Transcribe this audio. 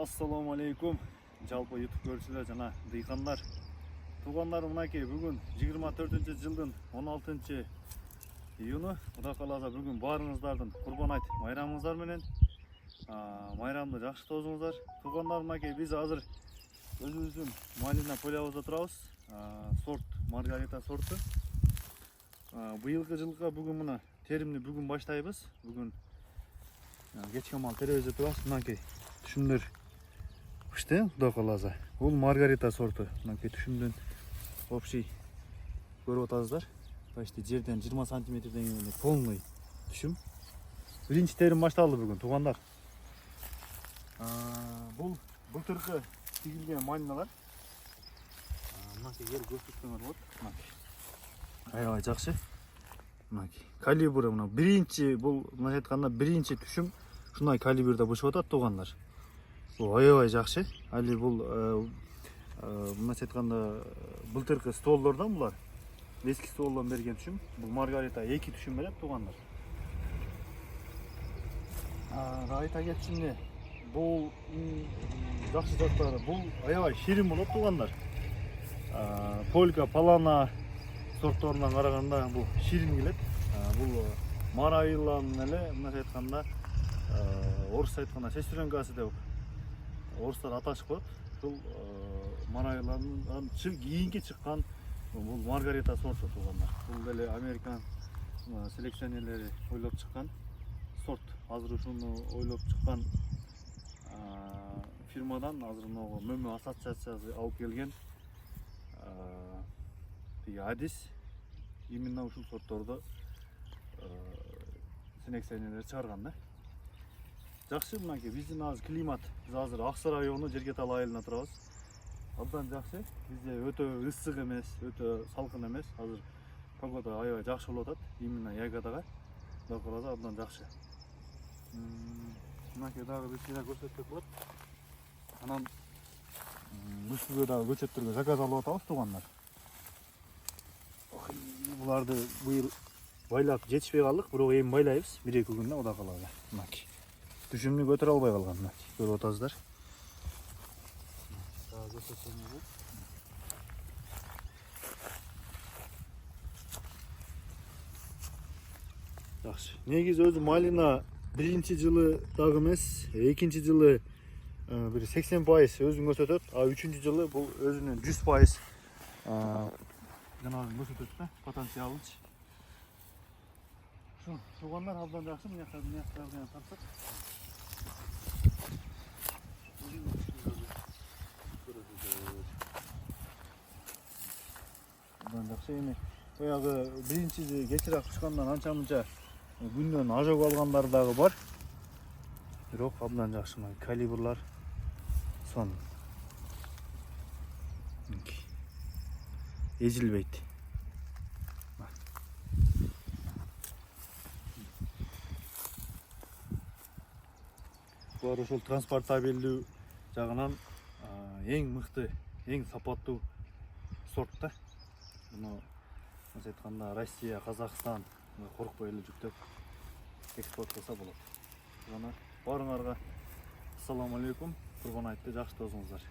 Assalamu alaikum. Жалпы YouTube көрүүчүлөр жана дыйкандар. Туугандар, мынакей бүгүн 24-жылдын 16-июнү. Кудай кааласа бүгүн баарыңыздардын Курбан айт майрамыңыздар менен. Майрамды жакшы тоозуңуздар. Туугандар, мынакей биз азыр өзүбүздүн малина полябызда турабыз. Сорт Маргарита сорту. Быйылкы жылга бүгүн мына теримни бүгүн баштайбыз. Бүгүн кечке мал теребизде турабыз. Мынакей түшүмдөр пышты, Кудай кааласа. Бул Маргарита сорту. Мынакей түшүмдөн общий көрүп атасыздар. Почти жерден 20 сантиметрден полный түшүм. Биринчи терим башталды бүгүн, туугандар. Бул былтыркы тигилген малиналар. Мынакей ел көрсөтсөңөр болот. Мынакей. Аябай жакшы. Мынакей калибры мына биринчи, бул мындай айтканда биринчи түшүм ушундай калибрде бышып атат, туугандар. Бул аябай жакшы. Али бул мындай айтканда былтыркы стволдордон булар. Эски стволдон берген түшүм. Бул Маргарита 2 түшүм берет, туугандар. Айта кетчүмне, бул жакшы жактары, бул аябай ширин болот, туугандар. Полька, Палана сортторунан караганда бул ширин келет. Бул Марайлан эле мындай айтканда орусча айтканда сестренкасы деп орустар аташып коет. Бул Марайландан кийинки чыккан бул Маргарита сорту, туугандар. Бул деле Американ селекционерлери ойлоп чыккан сорт. Азыр ушуну ойлоп чыккан фирмадан азыр могу мөмө ассоциациясы алып келген адис именно ушул сортторду селекционерлер чыгарган да. Жакшы, мынакей биздин азыр климат, биз азыр Аксы району Жергетал айылына турабыз. Абдан жакшы. Бизде өтө ысык эмес, өтө салкын эмес. Азыр погода аябай жакшы болуп атат. Именно ягодага. Кудай кааласа абдан жакшы. Мынакей дагы бир сыйра көрсөтсөк болот. Анан үстүгө дагы көчөттөргө заказ алып атабыз, туугандар. Буларды быйыл байлап жетишпей калдык, бирок эми байлайбыз 1-2 күндө, Кудай кааласа. Мынакей түшүмнү көтөрө албай калган, мынакей көрүп атасыздар. Жакшы. Негизи өзү малина биринчи жылы дагы эмес, экинчи жылы бир 80% өзүн көрсөтөт, үчүнчү жылы бул өзүнүн 100% жанагы көрсөтөт да, потенциалынчы. Шу, туугандар, абдан жакшы. Мына жактан тартсак. Абдан жакшы. Эми баягы биринчи кечирээк пышкандан анча-мынча күндөн ажок алгандар дагы бар. Бирок абдан жакшы калибрлар сон. Эжилбейт. Булар ошол транспортабелдүү жагынан эң мыкты, эң сапаттуу сорт да. Муну мындай айтканда Россия, Казакстан коркпой эле жүктөп экспорт кылса болот. Жана баарыңарга ассаламу алейкум. Курбан айтты жакшы тоозуңуздар.